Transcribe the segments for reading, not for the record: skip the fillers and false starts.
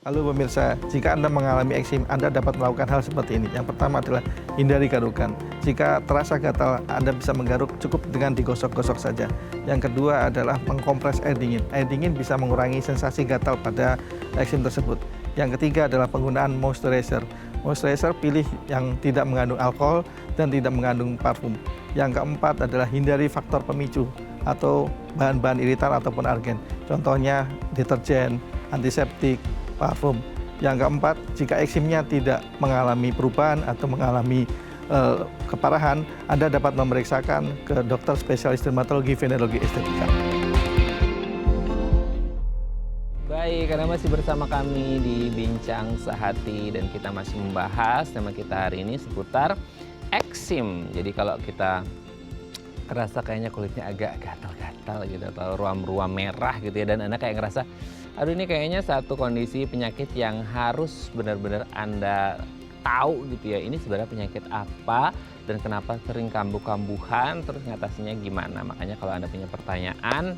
Halo pemirsa, jika Anda mengalami eksim, Anda dapat melakukan hal seperti ini. Yang pertama adalah hindari garukan. Jika terasa gatal, Anda bisa menggaruk cukup dengan digosok-gosok saja. Yang kedua adalah mengkompres air dingin. Air dingin bisa mengurangi sensasi gatal pada eksim tersebut. Yang ketiga adalah penggunaan moisturizer. Moisturizer pilih yang tidak mengandung alkohol dan tidak mengandung parfum. Yang keempat adalah hindari faktor pemicu atau bahan-bahan iritan ataupun argen. Contohnya deterjen, antiseptik, parfum. Yang keempat, jika eksimnya tidak mengalami perubahan atau mengalami keparahan, Anda dapat memeriksakan ke dokter spesialis dermatologi, venerologi, estetika. Baik, karena masih bersama kami di Bincang Sehati dan kita masih membahas tema kita hari ini seputar eksim. Jadi kalau kita kerasa kayaknya kulitnya agak gatal-gatal gitu atau ruam-ruam merah gitu ya, dan Anda kayak ngerasa aduh ini kayaknya satu kondisi penyakit yang harus benar-benar Anda tahu gitu ya, ini sebenarnya penyakit apa dan kenapa sering kambuh-kambuhan, terus ngatasinnya gimana. Makanya kalau Anda punya pertanyaan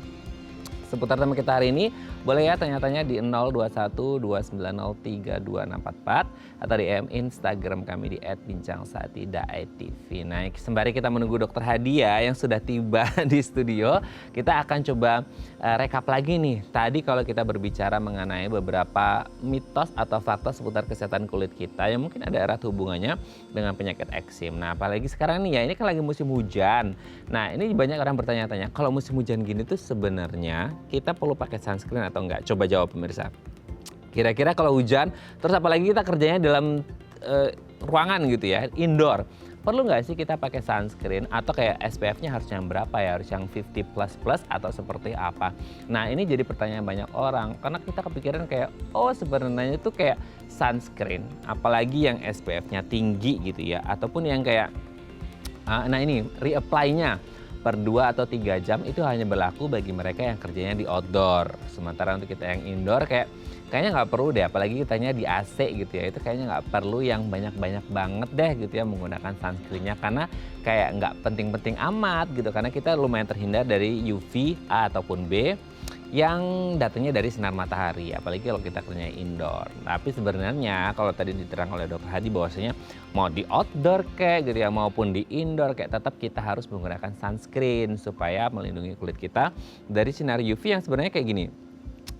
seputar tema kita hari ini, boleh ya tanya-tanya di 021-2903-2644 atau di Instagram kami di @bincangsahati.tv. Nah, sembari kita menunggu Dokter Hadia yang sudah tiba di studio, kita akan coba rekap lagi nih. Tadi kalau kita berbicara mengenai beberapa mitos atau fakta seputar kesehatan kulit kita yang mungkin ada erat hubungannya dengan penyakit eksim. Nah, apalagi sekarang nih ya, ini kan lagi musim hujan. Nah, ini banyak orang bertanya-tanya, kalau musim hujan gini tuh sebenarnya kita perlu pakai sunscreen atau enggak? Coba jawab pemirsa. Kira-kira kalau hujan, terus apalagi kita kerjanya dalam ruangan gitu ya, indoor. Perlu nggak sih kita pakai sunscreen atau kayak SPF-nya harus yang berapa ya? Harus yang 50++ atau seperti apa? Nah, ini jadi pertanyaan banyak orang karena kita kepikiran kayak oh sebenarnya itu kayak sunscreen, apalagi yang SPF-nya tinggi gitu ya, ataupun yang kayak nah ini reapply-nya per 2 atau 3 jam itu hanya berlaku bagi mereka yang kerjanya di outdoor. Sementara untuk kita yang indoor kayaknya nggak perlu deh, apalagi kitanya di AC gitu ya, itu kayaknya nggak perlu yang banyak-banyak banget deh gitu ya menggunakan sunscreen-nya, karena kayak nggak penting-penting amat gitu, karena kita lumayan terhindar dari UV A ataupun B yang datangnya dari sinar matahari, apalagi kalau kita kerjanya indoor. Tapi sebenarnya kalau tadi diterang oleh Dokter Hadi bahwasanya mau di outdoor kayak gitu ya maupun di indoor kayak tetap kita harus menggunakan sunscreen supaya melindungi kulit kita dari sinar UV yang sebenarnya kayak gini.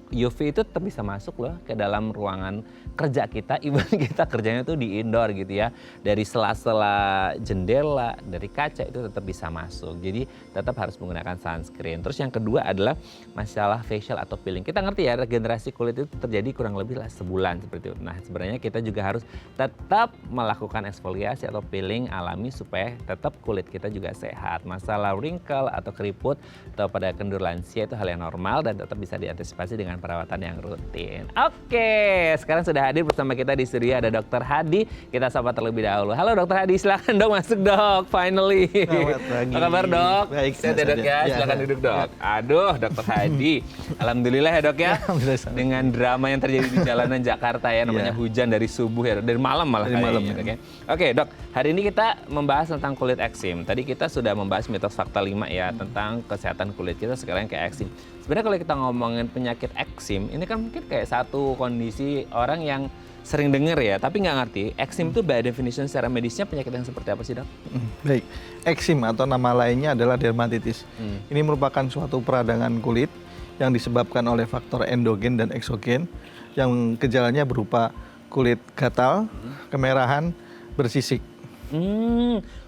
UV itu tetap bisa masuk loh ke dalam ruangan kerja kita, even kita kerjanya tuh di indoor gitu ya. Dari sela-sela jendela, dari kaca itu tetap bisa masuk. Jadi tetap harus menggunakan sunscreen. Terus yang kedua adalah masalah facial atau peeling. Kita ngerti ya, regenerasi kulit itu terjadi kurang lebih lah sebulan seperti itu. Nah, sebenarnya kita juga harus tetap melakukan eksfoliasi atau peeling alami supaya tetap kulit kita juga sehat. Masalah wrinkle atau keriput atau pada kendur lansia itu hal yang normal dan tetap bisa diantisipasi dengan perawatan yang rutin. Oke, sekarang sudah hadir bersama kita di studio ada Dokter Hadi. Kita sapa terlebih dahulu. Halo Dokter Hadi, silakan dok masuk dok. Finally. Selamat pagi. Apa kabar dok? Baik, sehat ya dok ya. Silakan duduk dok. Aduh, Dokter Hadi. Alhamdulillah ya dok ya. Dengan drama yang terjadi di jalanan Jakarta ya, namanya hujan dari subuh ya, dari malam malah kayaknya dok ya. Oke dok, hari ini kita membahas tentang kulit eksim. Tadi kita sudah membahas mitos fakta 5 ya tentang kesehatan kulit kita sekarang kayak eksim. Sebenarnya kalau kita ngomongin penyakit eksim, ini kan mungkin kayak satu kondisi orang yang sering dengar ya, tapi nggak ngerti. Eksim itu by definition secara medisnya penyakit yang seperti apa sih dok? Baik, eksim atau nama lainnya adalah dermatitis. Ini merupakan suatu peradangan kulit yang disebabkan oleh faktor endogen dan eksogen yang gejalanya berupa kulit gatal, kemerahan, bersisik.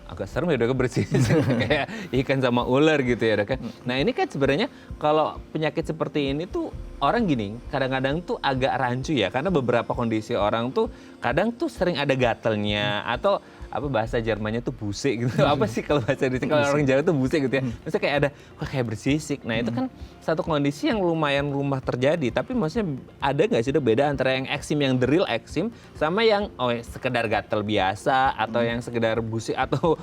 Agak serem ya dok, bersih kayak ikan sama ular gitu ya dok. Nah ini kan sebenarnya kalau penyakit seperti ini tuh orang gini, kadang-kadang tuh agak rancu ya, karena beberapa kondisi orang tuh kadang tuh sering ada gatelnya atau apa bahasa Jermannya tuh busik gitu. Apa sih kalau bahasa Indonesia, kalau orang Jawa tuh busik gitu ya. Maksudnya kayak ada kayak bersisik. Nah itu kan satu kondisi yang lumayan rumah terjadi. Tapi maksudnya ada nggak sih beda antara yang eksim, yang the real eksim, sama yang sekedar gatel biasa atau yang sekedar busik atau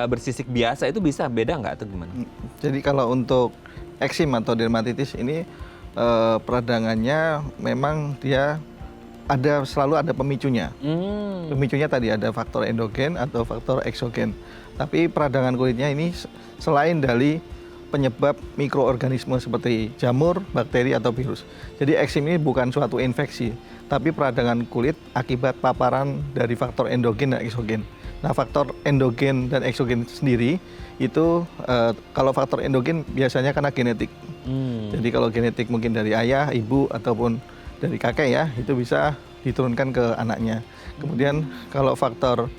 bersisik biasa, itu bisa beda nggak atau gimana? Jadi kalau untuk eksim atau dermatitis ini peradangannya memang dia selalu ada pemicunya. Pemicunya tadi ada faktor endogen atau faktor eksogen. Tapi peradangan kulitnya ini selain dari penyebab mikroorganisme seperti jamur, bakteri, atau virus. Jadi eksim ini bukan suatu infeksi, tapi peradangan kulit akibat paparan dari faktor endogen dan eksogen. Nah, faktor endogen dan eksogen sendiri itu kalau faktor endogen biasanya karena genetik. Jadi kalau genetik mungkin dari ayah, ibu, ataupun dari kakek ya, itu bisa diturunkan ke anaknya. Kemudian kalau faktor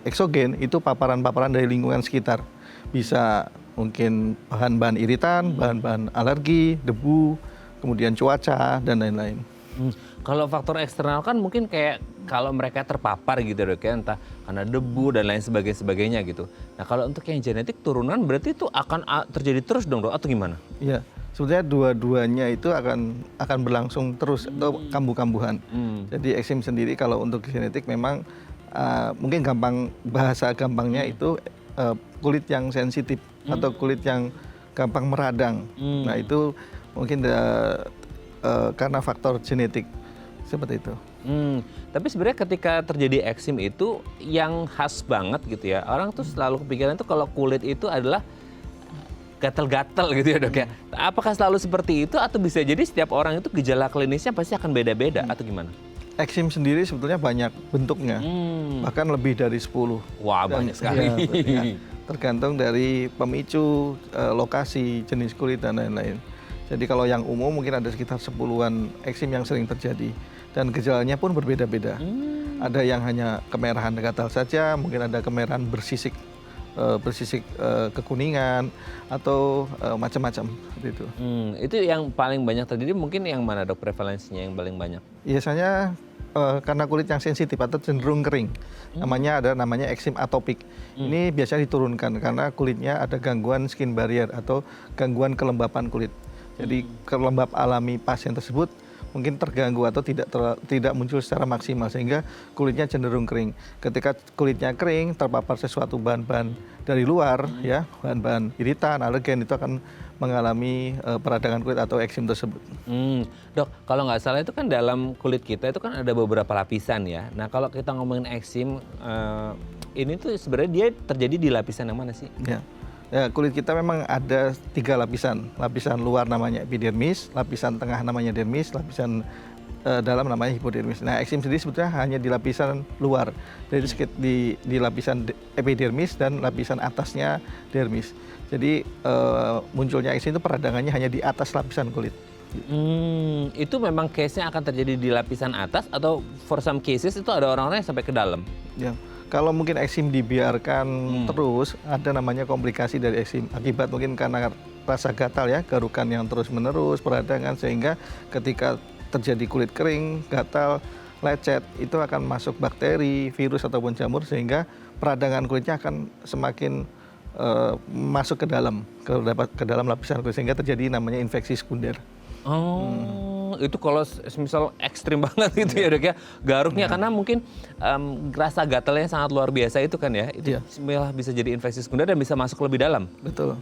eksogen itu paparan-paparan dari lingkungan sekitar. Bisa mungkin bahan-bahan iritan, bahan-bahan alergi, debu, kemudian cuaca, dan lain-lain. Kalau faktor eksternal kan mungkin kayak kalau mereka terpapar gitu Dok ya, entah karena debu dan lain sebagainya gitu. Nah kalau untuk yang genetik turunan berarti itu akan terjadi terus dong Dok atau gimana? Iya, sebetulnya dua-duanya itu akan berlangsung terus atau kambuh-kambuhan. Jadi eksim sendiri kalau untuk genetik memang mungkin bahasa gampangnya itu kulit yang sensitif atau kulit yang gampang meradang. Nah itu mungkin karena faktor genetik seperti itu. Tapi sebenarnya ketika terjadi eksim itu yang khas banget gitu ya, orang tuh selalu kepikiran tuh kalau kulit itu adalah gatal-gatal gitu ya Dok ya. Apakah selalu seperti itu atau bisa jadi setiap orang itu gejala klinisnya pasti akan beda-beda atau gimana? Eksim sendiri sebetulnya banyak bentuknya, bahkan lebih dari 10. Wah banyak sekali. Ya, tergantung dari pemicu, lokasi, jenis kulit, dan lain-lain. Jadi kalau yang umum mungkin ada sekitar 10-an eksim yang sering terjadi. Dan gejalanya pun berbeda-beda. Ada yang hanya kemerahan gatal saja, mungkin ada kemerahan bersisik kekuningan, atau macam-macam seperti itu. Itu yang paling banyak terjadi mungkin yang mana Dok prevalensinya yang paling banyak? Biasanya karena kulit yang sensitif atau cenderung kering, namanya eksim atopik. Ini biasanya diturunkan karena kulitnya ada gangguan skin barrier atau gangguan kelembapan kulit. Jadi kelembab alami pasien tersebut mungkin terganggu atau tidak muncul secara maksimal sehingga kulitnya cenderung kering. Ketika kulitnya kering, terpapar sesuatu bahan-bahan dari luar, ya, bahan-bahan iritan, alergen, itu akan mengalami peradangan kulit atau eksim tersebut. Dok, kalau nggak salah itu kan dalam kulit kita itu kan ada beberapa lapisan ya. Nah kalau kita ngomongin eksim, ini tuh sebenarnya dia terjadi di lapisan yang mana sih? Ya, kulit kita memang ada 3 lapisan. Lapisan luar namanya epidermis, lapisan tengah namanya dermis, lapisan dalam namanya hipodermis. Nah, eksim sendiri sebetulnya hanya di lapisan luar, jadi di lapisan epidermis dan lapisan atasnya dermis. Jadi munculnya eksim itu peradangannya hanya di atas lapisan kulit. Itu memang case-nya akan terjadi di lapisan atas atau for some cases itu ada orang-orang yang sampai ke dalam? Ya. Kalau mungkin eksim dibiarkan terus, ada namanya komplikasi dari eksim. Akibat mungkin karena rasa gatal ya, garukan yang terus-menerus, peradangan, sehingga ketika terjadi kulit kering, gatal, lecet, itu akan masuk bakteri, virus, ataupun jamur, sehingga peradangan kulitnya akan semakin masuk ke dalam lapisan kulit, sehingga terjadi namanya infeksi sekunder. Itu kalau misal ekstrim banget gitu ya Dok ya, garuknya karena mungkin rasa gatalnya sangat luar biasa itu kan ya, itu malah bisa jadi infeksi sekunder dan bisa masuk lebih dalam. Betul.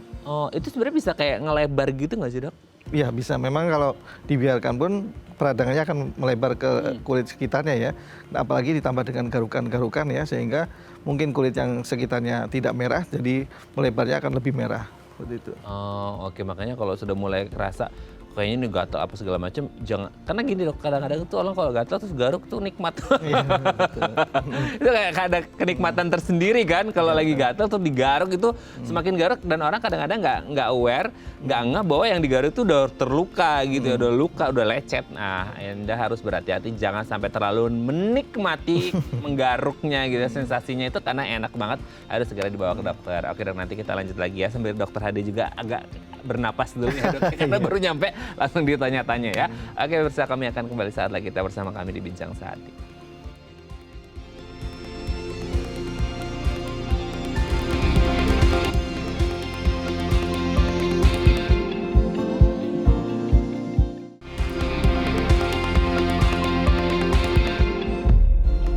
Itu sebenarnya bisa kayak ngelebar gitu nggak sih Dok? Iya bisa, memang kalau dibiarkan pun peradangannya akan melebar ke kulit sekitarnya ya, apalagi ditambah dengan garukan-garukan ya, sehingga mungkin kulit yang sekitarnya tidak merah, jadi melebarnya akan lebih merah. Seperti itu. Oke, makanya kalau sudah mulai kerasa kayaknya ini gatal apa segala macam, jangan, karena gini Dok, kadang-kadang tuh orang kalau gatal terus garuk tuh nikmat. Iya, betul. Itu kayak ada kenikmatan tersendiri kan kalau lagi gatal tuh digaruk itu semakin garuk, dan orang kadang-kadang nggak aware, nggak ngeh bahwa yang digaruk itu udah terluka gitu ya, udah luka, udah lecet. Nah, Anda harus berhati-hati jangan sampai terlalu menikmati menggaruknya gitu, sensasinya itu karena enak banget, harus segera dibawa ke dokter. Oke Dok, nanti kita lanjut lagi ya sambil Dokter Hadi juga agak bernapas dulu ya Dok, karena baru nyampe langsung ditanya-tanya ya. Oke, bersama kami akan kembali saat lagi, kita bersama kami di Bincang Sehati.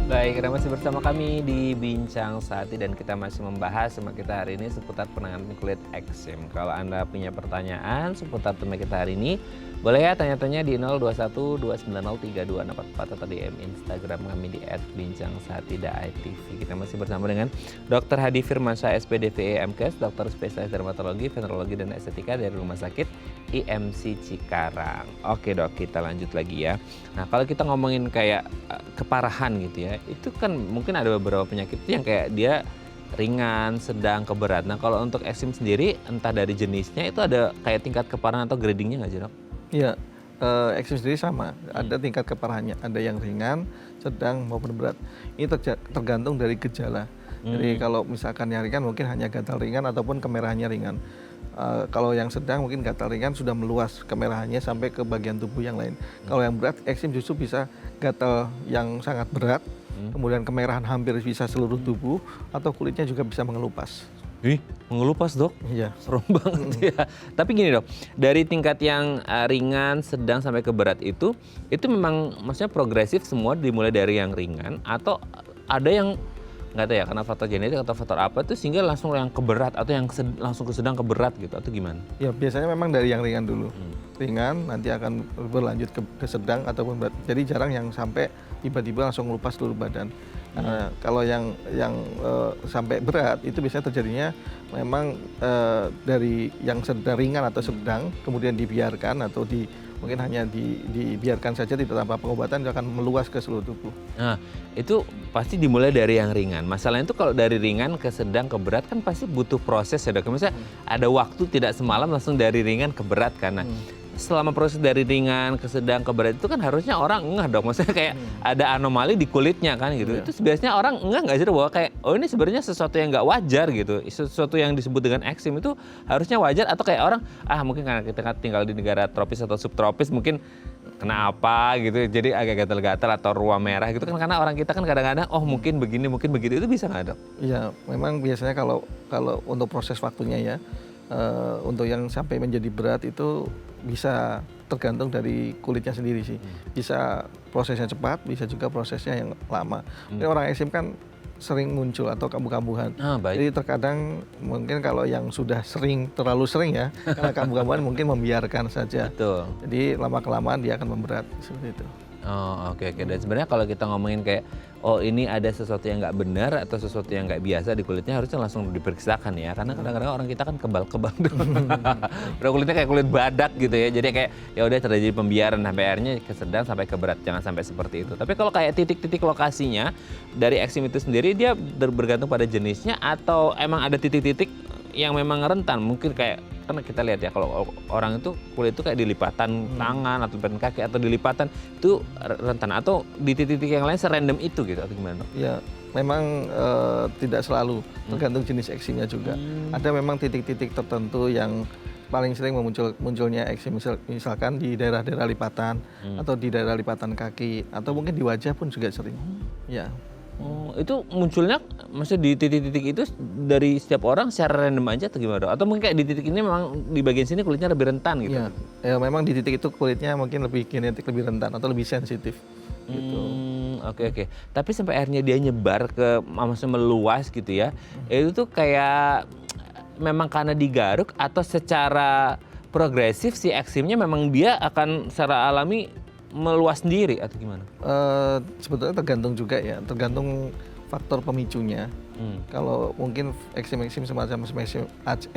Baik, Anda masih bersama kami di Bincang Sehati dan kita masih membahas tema kita hari ini seputar penanganan kulit eksim. Kalau Anda punya pertanyaan seputar tema kita hari ini, Boleh ya tanya-tanya di 0212903244 atau di Instagram kami di @bincangsaati.tv. Kita masih bersama dengan Dr. Hadi Firmansyah, SPDVE MKes, dokter spesialis dermatologi, venerologi dan estetika dari Rumah Sakit IMC Cikarang. Oke dok, kita lanjut lagi ya. Nah kalau kita ngomongin kayak keparahan gitu ya, itu kan mungkin ada beberapa penyakit yang kayak dia ringan, sedang, keberat. Nah kalau untuk eksim sendiri, entah dari jenisnya itu ada kayak tingkat keparahan atau gradingnya nggak sih dok? Iya, eksim sendiri sama, ada tingkat keparahannya, ada yang ringan, sedang maupun berat. Ini tergantung dari gejala. Jadi kalau misalkan yang ringan mungkin hanya gatal ringan ataupun kemerahannya ringan. Kalau yang sedang mungkin gatal ringan sudah meluas kemerahannya sampai ke bagian tubuh yang lain. Kalau yang berat, eksim justru bisa gatal yang sangat berat, kemudian kemerahan hampir bisa seluruh tubuh, atau kulitnya juga bisa mengelupas. Ih, mengelupas dok? Iya. Serem banget ya. Tapi gini dok, dari tingkat yang ringan, sedang sampai ke berat itu memang maksudnya progresif semua dimulai dari yang ringan atau ada yang nggak tahu ya karena faktor genetik atau faktor apa itu sehingga langsung yang ke berat atau yang langsung ke sedang ke berat gitu atau gimana? Ya biasanya memang dari yang ringan dulu. Ringan nanti akan berlanjut ke sedang ataupun berat. Jadi jarang yang sampai tiba-tiba langsung melupas seluruh badan. Kalau yang sampai berat itu biasanya terjadinya memang dari yang sedang ringan atau sedang kemudian dibiarkan atau mungkin hanya dibiarkan saja tidak tanpa pengobatan itu akan meluas ke seluruh tubuh. Nah itu pasti dimulai dari yang ringan. Masalahnya itu kalau dari ringan ke sedang ke berat kan pasti butuh proses ya dok. Misalnya ada waktu tidak semalam langsung dari ringan ke berat karena selama proses dari ringan ke sedang ke berat itu kan harusnya orang ngeh dong, maksudnya kayak ada anomali di kulitnya kan gitu. Itu biasanya orang ngeh nggak sih bahwa kayak oh ini sebenarnya sesuatu yang nggak wajar gitu, sesuatu yang disebut dengan eksim itu harusnya wajar atau kayak orang mungkin karena kita tinggal di negara tropis atau subtropis mungkin kena apa gitu jadi agak gatal-gatal atau ruam merah gitu kan karena orang kita kan kadang-kadang mungkin begini mungkin begitu, itu bisa nggak dok? Iya memang biasanya kalau untuk proses waktunya ya untuk yang sampai menjadi berat itu bisa tergantung dari kulitnya sendiri sih. Bisa prosesnya cepat, bisa juga prosesnya yang lama. Mungkin orang eksim kan sering muncul atau kambuh-kambuhan. Jadi terkadang mungkin kalau yang sudah terlalu sering ya, karena kambuh-kambuhan mungkin membiarkan saja. Betul. Jadi lama-kelamaan dia akan memberat seperti itu. Oh oke. Dan sebenarnya kalau kita ngomongin kayak ini ada sesuatu yang nggak benar atau sesuatu yang nggak biasa di kulitnya harusnya langsung diperiksakan ya karena kadang-kadang orang kita kan kebal-kebal udah kulitnya kayak kulit badak gitu ya jadi kayak ya udah terjadi pembiaran sampai akhirnya ke sedang sampai ke berat, jangan sampai seperti itu. Tapi kalau kayak titik-titik lokasinya dari eksim itu sendiri dia bergantung pada jenisnya atau emang ada titik-titik yang memang rentan mungkin kayak karena kita lihat ya kalau orang itu kulit itu kayak di lipatan tangan atau lipatan kaki atau di lipatan itu rentan atau di titik-titik yang lain serandom itu gitu atau gimana dok? Ya memang tidak selalu tergantung jenis eksimnya juga. Ada memang titik-titik tertentu yang paling sering munculnya eksim misalkan di daerah-daerah lipatan atau di daerah lipatan kaki atau mungkin di wajah pun juga sering. Ya. Oh, itu munculnya maksudnya di titik-titik itu dari setiap orang secara random aja atau gimana dok? Atau mungkin kayak di titik ini memang di bagian sini kulitnya lebih rentan gitu? Ya memang di titik itu kulitnya mungkin lebih genetik lebih rentan atau lebih sensitif gitu. Oke. Tapi sampai akhirnya dia nyebar ke maksudnya meluas gitu ya. Itu tuh kayak memang karena digaruk atau secara progresif si eksimnya memang dia akan secara alami meluas sendiri atau gimana? Sebetulnya tergantung juga ya, tergantung faktor pemicunya. Kalau mungkin eksim-eksim semacam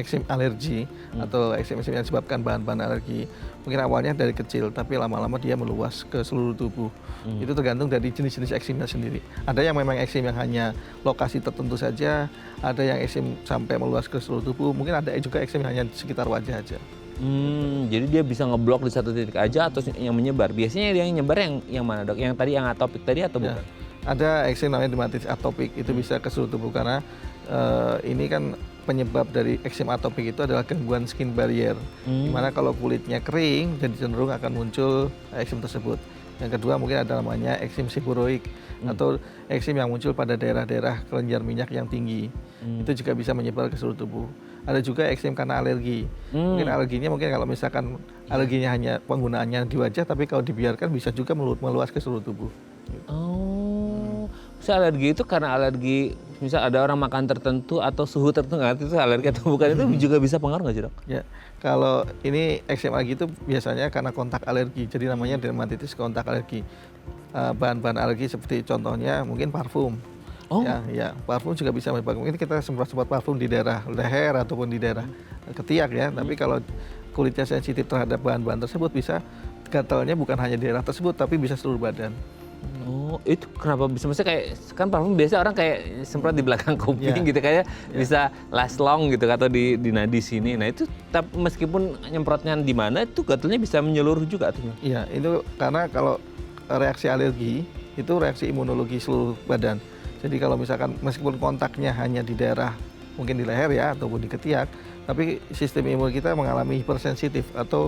eksim alergi atau eksim-eksim yang disebabkan bahan-bahan alergi, mungkin awalnya dari kecil tapi lama-lama dia meluas ke seluruh tubuh. Itu tergantung dari jenis-jenis eksimnya sendiri. Ada yang memang eksim yang hanya lokasi tertentu saja, ada yang eksim sampai meluas ke seluruh tubuh, mungkin ada juga eksim yang hanya di sekitar wajah aja. Jadi dia bisa ngeblok di satu titik aja atau yang menyebar. Biasanya dia yang nyebar yang mana dok? Yang tadi yang atopik tadi atau bukan? Ada eksim namanya dermatitis atopik itu bisa ke seluruh tubuh karena ini kan penyebab dari eksim atopik itu adalah gangguan skin barrier. Dimana kalau kulitnya kering jadi cenderung akan muncul eksim tersebut. Yang kedua mungkin ada namanya eksim seborrheic atau eksim yang muncul pada daerah-daerah kelenjar minyak yang tinggi. Itu juga bisa menyebar ke seluruh tubuh. Ada juga eksim karena alergi. Mungkin alerginya kalau misalkan alerginya hanya penggunaannya di wajah, tapi kalau dibiarkan bisa juga meluas ke seluruh tubuh. Saya alergi itu karena alergi, misal ada orang makan tertentu atau suhu tertentu, nggak ngerti itu alergi atau bukan, itu juga bisa pengaruh nggak sih dok? Ya, kalau ini eksim alergi itu biasanya karena kontak alergi, jadi namanya dermatitis kontak alergi. Bahan-bahan alergi seperti contohnya mungkin parfum. Oh. Ya, parfum juga bisa menyebabkan. Mungkin kita semprot-semprot parfum di daerah leher ataupun di daerah ketiak ya. Tapi kalau kulitnya sensitif terhadap bahan-bahan tersebut, bisa gatalnya bukan hanya di daerah tersebut, tapi bisa seluruh badan. Oh, itu kenapa bisa? Maksudnya kayak kan parfum biasa orang kayak semprot di belakang kuping gitu, kayak bisa last long gitu atau di nadi sini. Nah itu meskipun nyemprotnya di mana, itu gatalnya bisa menyeluruh juga tuh. Iya, itu karena kalau reaksi alergi itu reaksi imunologi seluruh badan. Jadi kalau misalkan meskipun kontaknya hanya di daerah mungkin di leher ya ataupun di ketiak, tapi sistem imun kita mengalami hipersensitif atau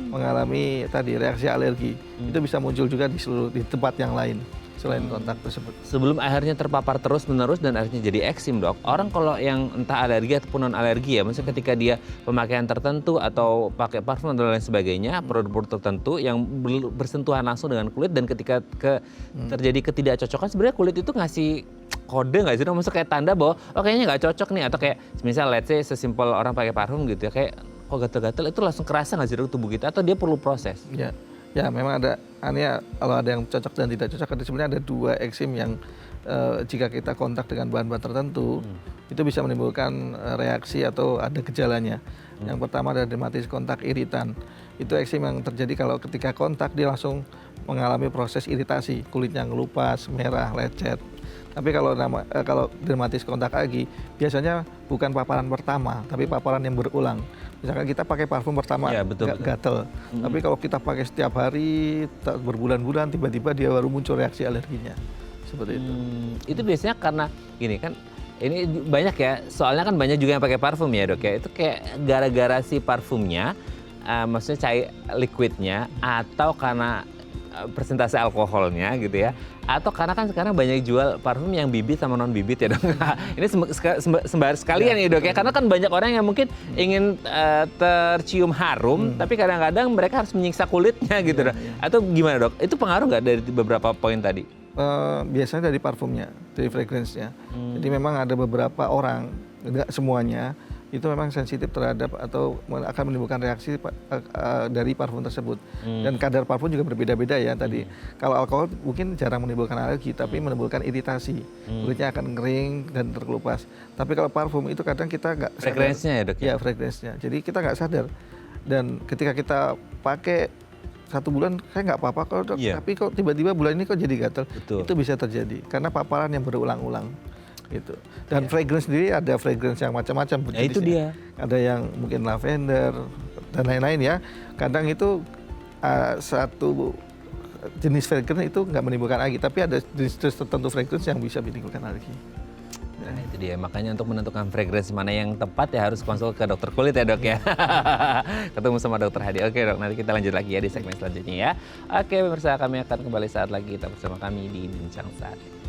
mengalami tadi reaksi alergi. Itu bisa muncul juga di tempat yang lain selain kontak tersebut. Sebelum akhirnya terpapar terus-menerus dan akhirnya jadi eksim dok, orang kalau yang entah alergi ataupun non alergi ya, maksudnya ketika dia pemakaian tertentu atau pakai parfum dan lain sebagainya, produk-produk tertentu yang bersentuhan langsung dengan kulit dan ketika terjadi ketidakcocokan, sebenarnya kulit itu ngasih kode nggak sih dok? Maksudnya kayak tanda bahwa oh kayaknya nggak cocok nih, atau kayak misal let's say sesimpel orang pakai parfum gitu ya, kayak kok gatel-gatel, itu langsung kerasa nggak sih dok tubuh kita, atau dia perlu proses? Ya, memang ada, kalau ada yang cocok dan tidak cocok, sebenarnya ada 2 eksim yang jika kita kontak dengan bahan-bahan tertentu, itu bisa menimbulkan reaksi atau ada gejalanya. Yang pertama adalah dermatitis kontak iritan. Itu eksim yang terjadi kalau ketika kontak dia langsung mengalami proses iritasi, kulitnya ngelupas, merah, lecet. Tapi kalau dermatitis kontak alergi biasanya bukan paparan pertama, tapi paparan yang berulang. Misalkan kita pakai parfum pertama gatel, tapi kalau kita pakai setiap hari berbulan-bulan, tiba-tiba dia baru muncul reaksi alerginya, seperti itu. Itu biasanya karena gini kan, ini banyak ya, soalnya kan banyak juga yang pakai parfum ya dok ya, itu kayak gara-gara si parfumnya, maksudnya cair liquidnya, atau karena persentase alkoholnya gitu ya, atau karena kan sekarang banyak jual parfum yang bibit sama non bibit ya dok. Ini sembar sekalian ya dok ya, karena kan banyak orang yang mungkin ingin tercium harum, tapi kadang-kadang mereka harus menyiksa kulitnya gitu dok. Atau gimana dok? Itu pengaruh nggak dari beberapa poin tadi? Biasanya dari parfumnya, dari fragrance-nya. Jadi memang ada beberapa orang, tidak semuanya, itu memang sensitif terhadap atau akan menimbulkan reaksi dari parfum tersebut. Dan kadar parfum juga berbeda-beda ya tadi. Kalau alkohol mungkin jarang menimbulkan alergi, tapi menimbulkan iritasi. Kulitnya akan kering dan terkelupas. Tapi kalau parfum itu kadang kita nggak sadar. Fragrance-nya ya dok? Ya, fragrance-nya. Jadi kita nggak sadar. Dan ketika kita pakai 1 bulan kayak nggak apa-apa kok dok, tapi kok tiba-tiba bulan ini kok jadi gatal. Itu bisa terjadi karena paparan yang berulang-ulang. Gitu. Dan fragrance sendiri ada fragrance yang macam-macam jenisnya. Itu dia. Ada yang mungkin lavender dan lain-lain ya. Kadang itu satu jenis fragrance itu nggak menimbulkan alergi, tapi ada jenis tertentu fragrance yang bisa menimbulkan alergi. Nah itu dia, makanya untuk menentukan fragrance mana yang tepat ya harus konsul ke dokter kulit ya dok ya. Ketemu sama dokter Hadi. Oke dok, nanti kita lanjut lagi ya di segmen selanjutnya ya. Oke pemirsa, kami akan kembali saat lagi, kita bersama kami di Bincang Sati.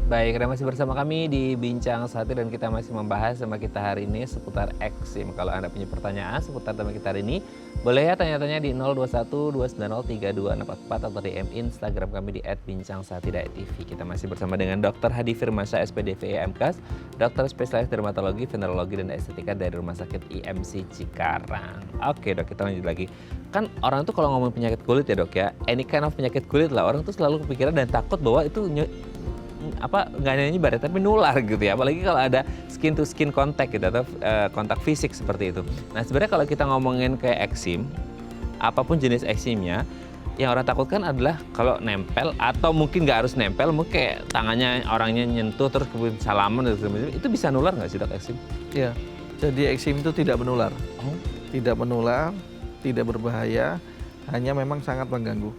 Baik, Anda masih bersama kami di Bincang Sati dan kita masih membahas tema kita hari ini seputar eksim. Kalau Anda punya pertanyaan seputar tema kita hari ini, boleh ya tanya-tanya di 021-290-3244 atau DM Instagram kami di @bincangsati.tv. Kita masih bersama dengan Dr. Hadi Firmansyah, SPDV MKes, dokter spesialis dermatologi, venerologi, dan estetika dari Rumah Sakit IMC Cikarang. Oke dok, kita lanjut lagi. Kan orang tuh kalau ngomong penyakit kulit ya dok ya, any kind of penyakit kulit lah, orang tuh selalu kepikiran dan takut bahwa itu nggak hanya nyebar tapi nular gitu ya, apalagi kalau ada skin to skin contact gitu atau kontak fisik seperti itu. Nah sebenarnya kalau kita ngomongin kayak eksim, apapun jenis eksimnya, yang orang takutkan adalah kalau nempel atau mungkin nggak harus nempel, mungkin kayak tangannya orangnya nyentuh terus kemudian salaman itu bisa nular nggak sih dok eksim? Iya, jadi eksim itu tidak menular, tidak menular, tidak berbahaya, hanya memang sangat mengganggu.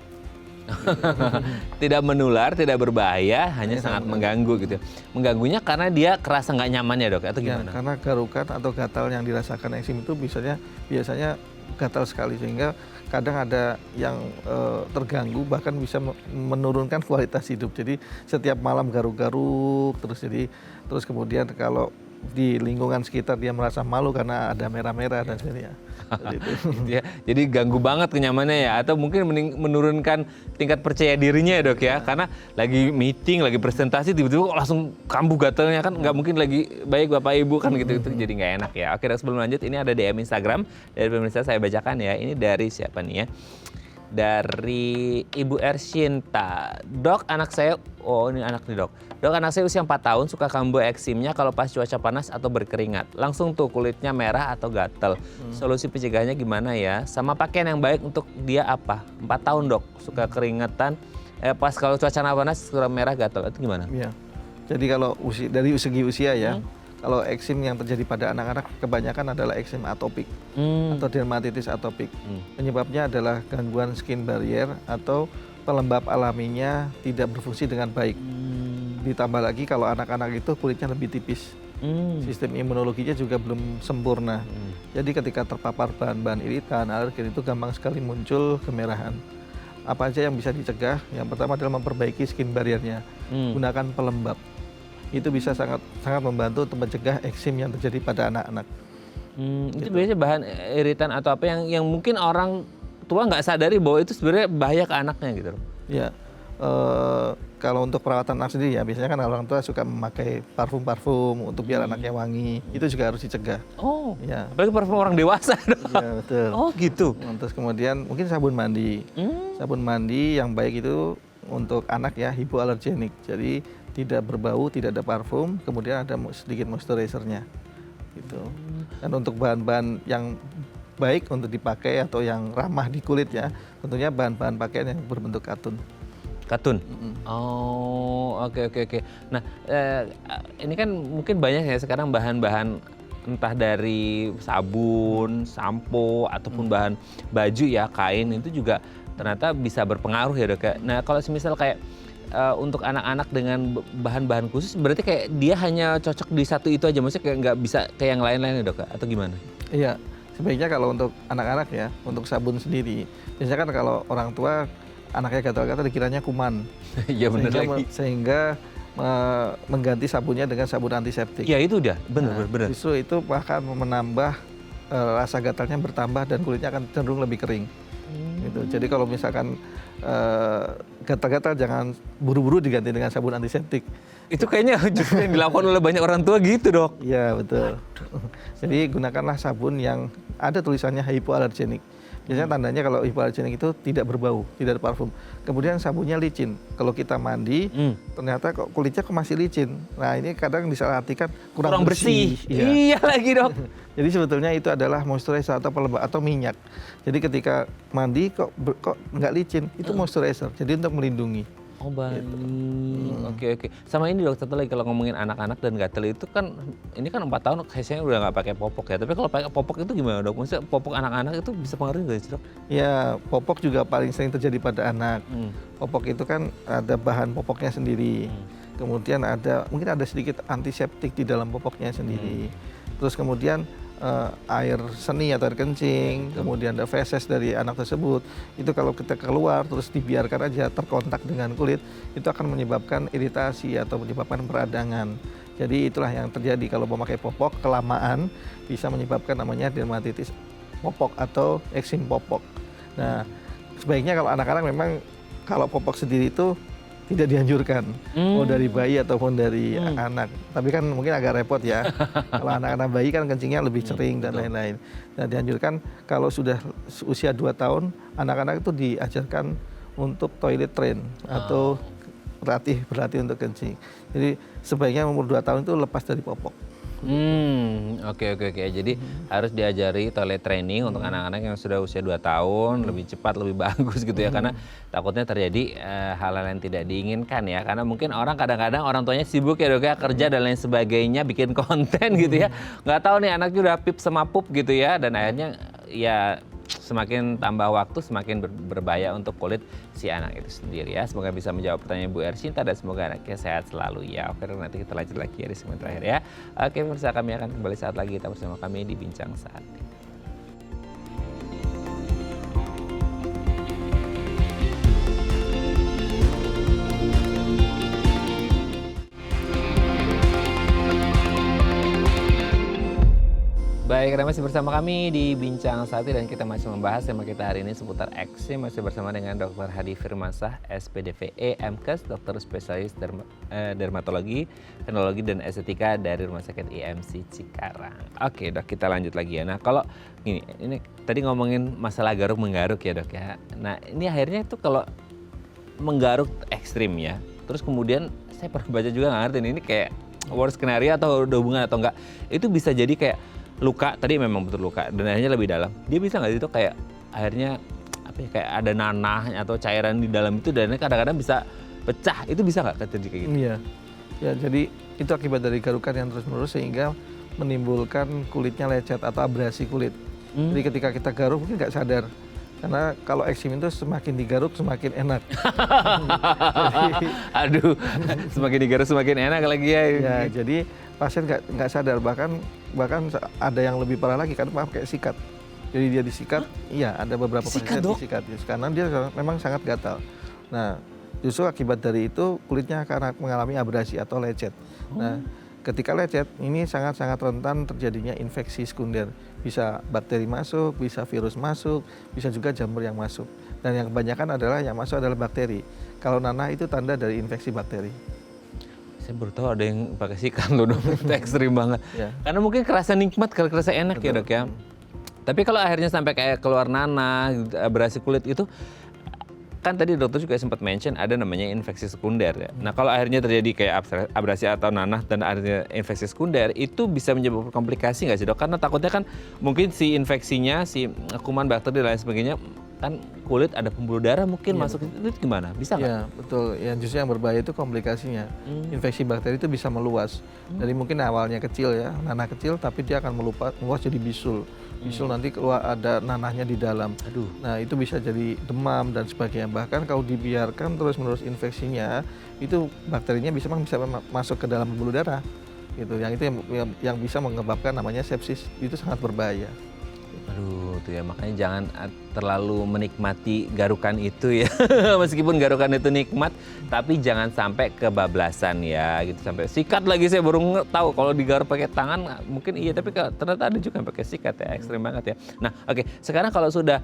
Tidak menular, tidak berbahaya, hanya sangat mengganggu gitu. Mengganggunya karena dia kerasa nggak nyaman ya dok, atau gimana? Karena garukan atau gatal yang dirasakan eksim itu biasanya gatal sekali, sehingga kadang ada yang terganggu bahkan bisa menurunkan kualitas hidup. Jadi setiap malam garuk-garuk terus kemudian kalau di lingkungan sekitar dia merasa malu karena ada merah-merah dan sebagainya. Ya, jadi ganggu banget kenyamanannya ya, atau mungkin menurunkan tingkat percaya dirinya ya dok ya, karena lagi meeting, lagi presentasi tiba-tiba kok langsung kambuh gatalnya kan, nggak mungkin lagi baik bapak ibu kan gitu, itu jadi nggak enak ya. Oke dok, sebelum lanjut ini ada DM Instagram dari pemirsa, saya bacakan ya, ini dari siapa nih ya? Dari Ibu Ershinta. Dok, anak saya, oh ini anak nih dok. Dok, anak saya usia 4 tahun, suka kambuh eksimnya kalau pas cuaca panas atau berkeringat. Langsung tuh kulitnya merah atau gatel. Solusi pencegahannya gimana ya? Sama pakaian yang baik untuk dia apa? 4 tahun dok, suka keringetan. Pas kalau cuaca panas suka merah gatel, itu gimana? Iya. Jadi kalau dari segi usia ya, kalau eksim yang terjadi pada anak-anak kebanyakan adalah eksim atopik atau dermatitis atopik. Penyebabnya adalah gangguan skin barrier atau pelembab alaminya tidak berfungsi dengan baik. Ditambah lagi kalau anak-anak itu kulitnya lebih tipis. Sistem imunologinya juga belum sempurna. Jadi ketika terpapar bahan-bahan iritan, alergen itu gampang sekali muncul kemerahan. Apa aja yang bisa dicegah? Yang pertama adalah memperbaiki skin barriernya. Gunakan pelembab. Itu bisa sangat membantu untuk mencegah eksim yang terjadi pada anak-anak. Itu biasanya bahan iritan atau apa yang mungkin orang tua nggak sadari bahwa itu sebenarnya bahaya ke anaknya gitu. Ya, kalau untuk perawatan anak sendiri ya biasanya kan orang tua suka memakai parfum untuk biar anaknya wangi. Itu juga harus dicegah. Oh, ya. Apalagi parfum orang dewasa dong. Ya betul. Oh gitu. Terus kemudian mungkin sabun mandi. Sabun mandi yang baik itu untuk anak ya hipoalergenik. Jadi tidak berbau, tidak ada parfum, kemudian ada sedikit moisturizer-nya. Gitu. Dan untuk bahan-bahan yang baik untuk dipakai atau yang ramah di kulit ya, tentunya bahan-bahan pakaian yang berbentuk katun. Katun? Oh, oke. Nah, ini kan mungkin banyak ya sekarang bahan-bahan entah dari sabun, sampo, ataupun bahan baju ya, kain, itu juga ternyata bisa berpengaruh ya dok. Nah, kalau semisal kayak untuk anak-anak dengan bahan-bahan khusus, berarti kayak dia hanya cocok di satu itu aja, maksudnya kayak nggak bisa kayak yang lain-lain ya dok, atau gimana? Iya, sebaiknya kalau untuk anak-anak ya, untuk sabun sendiri, biasanya kan kalau orang tua anaknya gatal-gatal dikiranya kuman. Iya benar lagi. Sehingga mengganti sabunnya dengan sabun antiseptik. Ya itu udah, benar. Justru itu bahkan menambah rasa gatalnya bertambah dan kulitnya akan cenderung lebih kering. Gitu. Jadi kalau misalkan gatal-gatal jangan buru-buru diganti dengan sabun antiseptik. Itu kayaknya justru yang dilakukan oleh banyak orang tua gitu dok. Iya betul. Jadi gunakanlah sabun yang ada tulisannya hypoallergenic. Biasanya tandanya kalau hipoalergenik itu tidak berbau, tidak ada parfum. Kemudian sabunnya licin. Kalau kita mandi, ternyata kok kulitnya masih licin. Nah ini kadang disalahartikan kurang bersih. Iya lagi dok. Jadi sebetulnya itu adalah moisturizer atau pelembab atau minyak. Jadi ketika mandi kok nggak licin, itu moisturizer. Jadi untuk melindungi. Oh baik, oke. Sama ini dok, satu lagi kalau ngomongin anak-anak dan gatel itu kan, ini kan 4 tahun kayaknya udah nggak pakai popok ya. Tapi kalau pakai popok itu gimana dok? Maksudnya popok anak-anak itu bisa pengaruh nggak sih dok? Ya popok juga paling sering terjadi pada anak. Popok itu kan ada bahan popoknya sendiri. Kemudian mungkin ada sedikit antiseptik di dalam popoknya sendiri. Terus kemudian air seni atau air kencing, kemudian ada feses dari anak tersebut, itu kalau kita keluar terus dibiarkan aja terkontak dengan kulit, itu akan menyebabkan iritasi atau menyebabkan peradangan. Jadi itulah yang terjadi kalau memakai popok kelamaan bisa menyebabkan namanya dermatitis popok atau eksim popok. Nah, sebaiknya kalau anak-anak memang kalau popok sendiri itu tidak dianjurkan, mau dari bayi ataupun dari anak. Tapi kan mungkin agak repot ya. Kalau anak-anak bayi kan kencingnya lebih sering dan lain-lain. Nah dianjurkan kalau sudah usia 2 tahun, anak-anak itu diajarkan untuk toilet train atau berlatih untuk kencing. Jadi sebaiknya umur 2 tahun itu lepas dari popok. Oke. Jadi harus diajari toilet training untuk anak-anak yang sudah usia 2 tahun, lebih cepat, lebih bagus gitu ya. Karena takutnya terjadi hal-hal yang tidak diinginkan ya. Karena mungkin kadang-kadang orang tuanya sibuk ya dok ya, kerja dan lain sebagainya, bikin konten gitu ya. Nggak tahu nih anaknya udah pip sama pup gitu ya. Dan akhirnya ya semakin tambah waktu semakin berbahaya untuk kulit si anak itu sendiri ya. Semoga bisa menjawab pertanyaan Bu Ershinta dan semoga anaknya sehat selalu ya. Oke, nanti kita lanjut lagi ya di segmen terakhir ya. Oke, pemirsa, kami akan kembali saat lagi, kita bersama kami di Bincang Saat Ini. Baik, Anda masih bersama kami di Bincang Sati dan kita masih membahas tema kita hari ini seputar eksim. Masih bersama dengan Dr. Hadi Firmansyah, SPDVE, MKes, dokter spesialis dermatologi, venerologi dan estetika dari Rumah Sakit IMC Cikarang. Oke dok, kita lanjut lagi ya. Nah kalau ini tadi ngomongin masalah garuk-menggaruk ya dok ya. Nah ini akhirnya tuh kalau menggaruk ekstrim ya. Terus kemudian saya pernah baca juga nggak ngerti ini kayak worst scenario atau ada hubungan atau enggak. Itu bisa jadi kayak luka, tadi memang betul luka dan akhirnya lebih dalam. Dia bisa nggak itu kayak akhirnya apa ya, kayak ada nanah atau cairan di dalam itu dan kadang-kadang bisa pecah. Itu bisa nggak terjadi kayak gitu? Iya. Ya, jadi itu akibat dari garukan yang terus-menerus sehingga menimbulkan kulitnya lecet atau abrasi kulit. Jadi ketika kita garuk mungkin nggak sadar. Karena kalau eksim itu semakin digaruk semakin enak. Aduh, semakin digaruk semakin enak lagi ya. Ya, jadi pasien nggak sadar, bahkan ada yang lebih parah lagi kan pakai sikat. Jadi dia disikat, iya ada beberapa pasien disikat karena dia memang sangat gatal. Nah, justru akibat dari itu kulitnya akan mengalami abrasi atau lecet. Nah, ketika lecet ini sangat-sangat rentan terjadinya infeksi sekunder. Bisa bakteri masuk, bisa virus masuk, bisa juga jamur yang masuk. Dan yang kebanyakan adalah yang masuk adalah bakteri. Kalau nanah itu tanda dari infeksi bakteri. Saya baru tahu ada yang pakai sikat loh dok, itu ekstrim banget. Ya. Karena mungkin kerasa nikmat, kerasa enak. Betul. Ya dok ya. Tapi kalau akhirnya sampai kayak keluar nanah, abrasi kulit itu, kan tadi dokter juga sempat mention ada namanya infeksi sekunder ya. Nah kalau akhirnya terjadi kayak abrasi atau nanah dan akhirnya infeksi sekunder, itu bisa menyebabkan komplikasi nggak sih dok? Karena takutnya kan mungkin si infeksinya, si kuman bakteri dan lain sebagainya, kan kulit ada pembuluh darah mungkin masuk itu gimana? Bisa nggak? Ya betul, ya justru yang berbahaya itu komplikasinya. Infeksi bakteri itu bisa meluas. Dari mungkin awalnya kecil ya, nanah kecil tapi dia akan meluas jadi bisul. Bisul nanti keluar ada nanahnya di dalam. Aduh. Nah itu bisa jadi demam dan sebagainya. Bahkan kalau dibiarkan terus-menerus infeksinya, itu bakterinya bisa masuk ke dalam pembuluh darah. Gitu. Yang itu yang bisa menyebabkan namanya sepsis. Itu sangat berbahaya. Aduh, tuh ya makanya jangan terlalu menikmati garukan itu ya. Meskipun garukan itu nikmat, tapi jangan sampai kebablasan ya, gitu sampai sikat lagi. Saya baru tahu kalau digaruk pakai tangan mungkin iya, tapi ternyata ada juga yang pakai sikat ya, ekstrim banget ya. Nah, oke, sekarang kalau sudah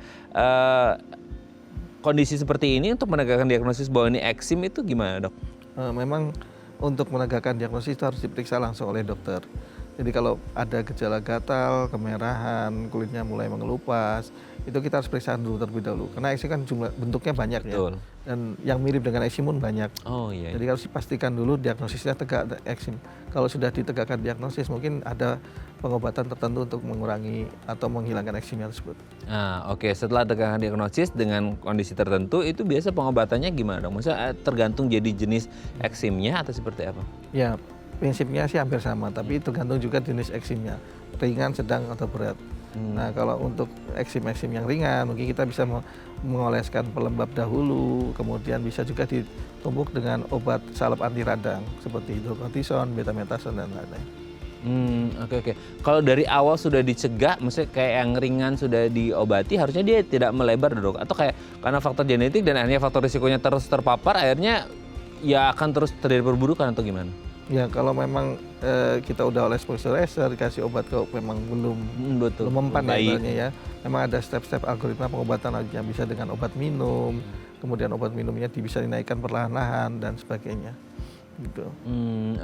kondisi seperti ini untuk menegakkan diagnosis bahwa ini eksim itu gimana, Dok? Memang untuk menegakkan diagnosis itu harus diperiksa langsung oleh dokter. Jadi kalau ada gejala gatal, kemerahan, kulitnya mulai mengelupas, itu kita harus periksa dulu terlebih dahulu. Karena eksim kan bentuknya banyak. Betul. Ya. Dan yang mirip dengan eksim pun banyak. Oh iya. Jadi harus dipastikan dulu diagnosisnya tegak eksim. Kalau sudah ditegakkan diagnosis, mungkin ada pengobatan tertentu untuk mengurangi atau menghilangkan eksimnya tersebut. Nah, oke. Setelah tegakkan diagnosis dengan kondisi tertentu, itu biasa pengobatannya gimana dong? Maksudnya tergantung jadi jenis eksimnya atau seperti apa? Ya, prinsipnya sih hampir sama, tapi tergantung juga jenis eksimnya, ringan, sedang, atau berat. Nah, kalau untuk eksim-eksim yang ringan, mungkin kita bisa mengoleskan pelembab dahulu, kemudian bisa juga ditumbuk dengan obat salep anti radang, seperti hidrokortison, betametason, dan lain-lain. Oke. Kalau dari awal sudah dicegah, maksudnya kayak yang ringan sudah diobati, harusnya dia tidak melebar dok? Atau kayak karena faktor genetik dan akhirnya faktor risikonya terus terpapar, akhirnya ya akan terus terjadi perburukan atau gimana? Ya kalau memang kita udah oleh spesialis dikasih obat kok memang belum mempan ya, memang ada step-step algoritma pengobatan yang bisa dengan obat minum, kemudian obat minumnya bisa dinaikkan perlahan-lahan dan sebagainya. Gitu.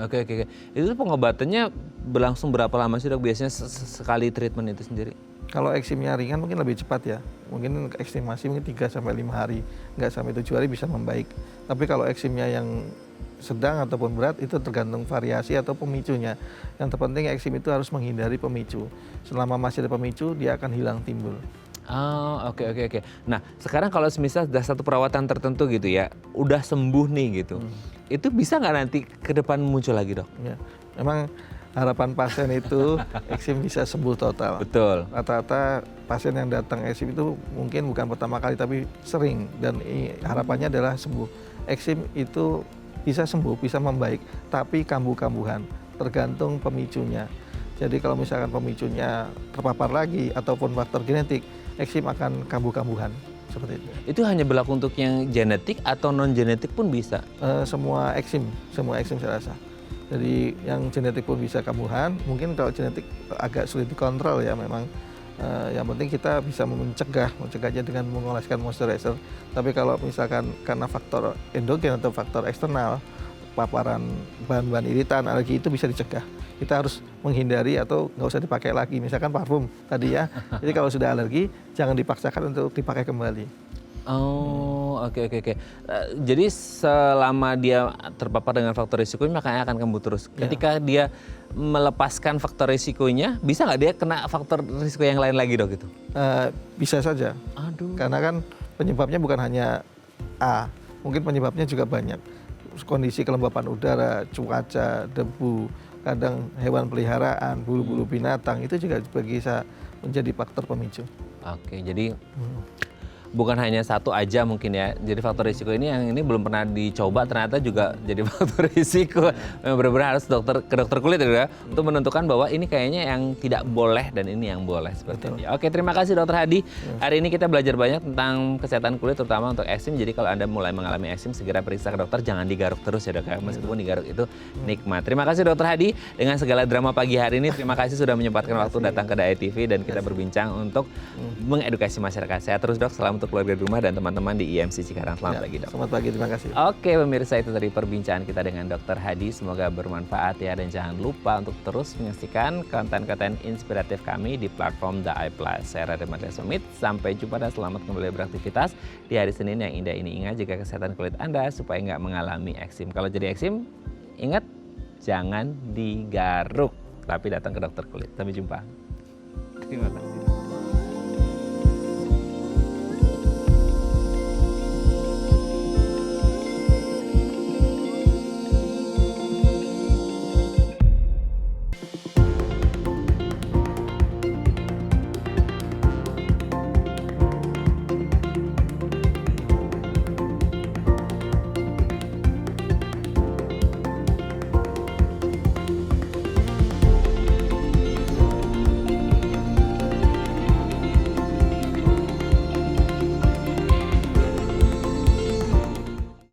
Oke. Itu pengobatannya berlangsung berapa lama sih dok? Biasanya sekali treatment itu sendiri? Kalau eksimnya ringan mungkin lebih cepat ya, mungkin estimasi mungkin 3-5 hari, nggak sampai 7 hari bisa membaik. Tapi kalau eksimnya yang sedang ataupun berat itu tergantung variasi atau pemicunya. Yang terpenting eksim itu harus menghindari pemicu. Selama masih ada pemicu dia akan hilang timbul. Oh, oke. Nah, sekarang kalau semisal sudah satu perawatan tertentu gitu ya, udah sembuh nih gitu, itu bisa nggak nanti ke depan muncul lagi dok? Ya, memang harapan pasien itu eksim bisa sembuh total. Betul. Rata-rata pasien yang datang eksim itu mungkin bukan pertama kali tapi sering, dan harapannya adalah sembuh. Eksim itu bisa sembuh, bisa membaik, tapi kambuh-kambuhan, tergantung pemicunya. Jadi kalau misalkan pemicunya terpapar lagi ataupun faktor genetik, eksim akan kambuh-kambuhan, seperti itu. Itu hanya berlaku untuk yang genetik atau non genetik pun bisa? Semua eksim saya rasa. Jadi yang genetik pun bisa kambuhan, mungkin kalau genetik agak sulit dikontrol ya memang. Yang penting kita bisa mencegahnya dengan mengoleskan moisturizer. Tapi kalau misalkan karena faktor endogen atau faktor eksternal, paparan bahan-bahan iritan, alergi itu bisa dicegah. Kita harus menghindari atau nggak usah dipakai lagi. Misalkan parfum tadi ya. Jadi kalau sudah alergi, jangan dipaksakan untuk dipakai kembali. Oh, oke. Jadi selama dia terpapar dengan faktor risikonya makanya akan kambuh terus. Ya. Ketika dia melepaskan faktor risikonya, bisa nggak dia kena faktor risiko yang lain lagi dok itu? Bisa saja. Aduh. Karena kan penyebabnya bukan hanya A, mungkin penyebabnya juga banyak. Kondisi kelembapan udara, cuaca, debu, kadang hewan peliharaan, bulu-bulu binatang itu juga bisa menjadi faktor pemicu. Oke, jadi bukan hanya satu aja mungkin ya. Jadi faktor risiko ini yang ini belum pernah dicoba ternyata juga jadi faktor risiko. Benar-benar harus ke dokter kulit ya untuk menentukan bahwa ini kayaknya yang tidak boleh dan ini yang boleh seperti ini. Oke, terima kasih Dokter Hadi. Hari ini kita belajar banyak tentang kesehatan kulit terutama untuk eksim. Jadi kalau Anda mulai mengalami eksim segera periksa ke dokter, jangan digaruk terus ya dok. Meskipun digaruk itu nikmat. Terima kasih Dokter Hadi dengan segala drama pagi hari ini. Terima kasih sudah menyempatkan waktu datang ke Diet TV dan kita berbincang untuk mengedukasi masyarakat. Saya terus dok, salam untuk keluarga di rumah dan teman-teman di IMC Cikarang. Selamat pagi dok. Selamat pagi, terima kasih. Oke pemirsa, itu tadi perbincangan kita dengan Dokter Hadi. Semoga bermanfaat ya, dan jangan lupa untuk terus menyaksikan konten-konten inspiratif kami di platform The Eye Plus. Saya Raden Matya Sumit, sampai jumpa dan selamat kembali beraktivitas di hari Senin yang indah ini. Ingat, jaga kesehatan kulit Anda supaya nggak mengalami eksim. Kalau jadi eksim, ingat jangan digaruk, tapi datang ke dokter kulit. Sampai jumpa. Terima kasih.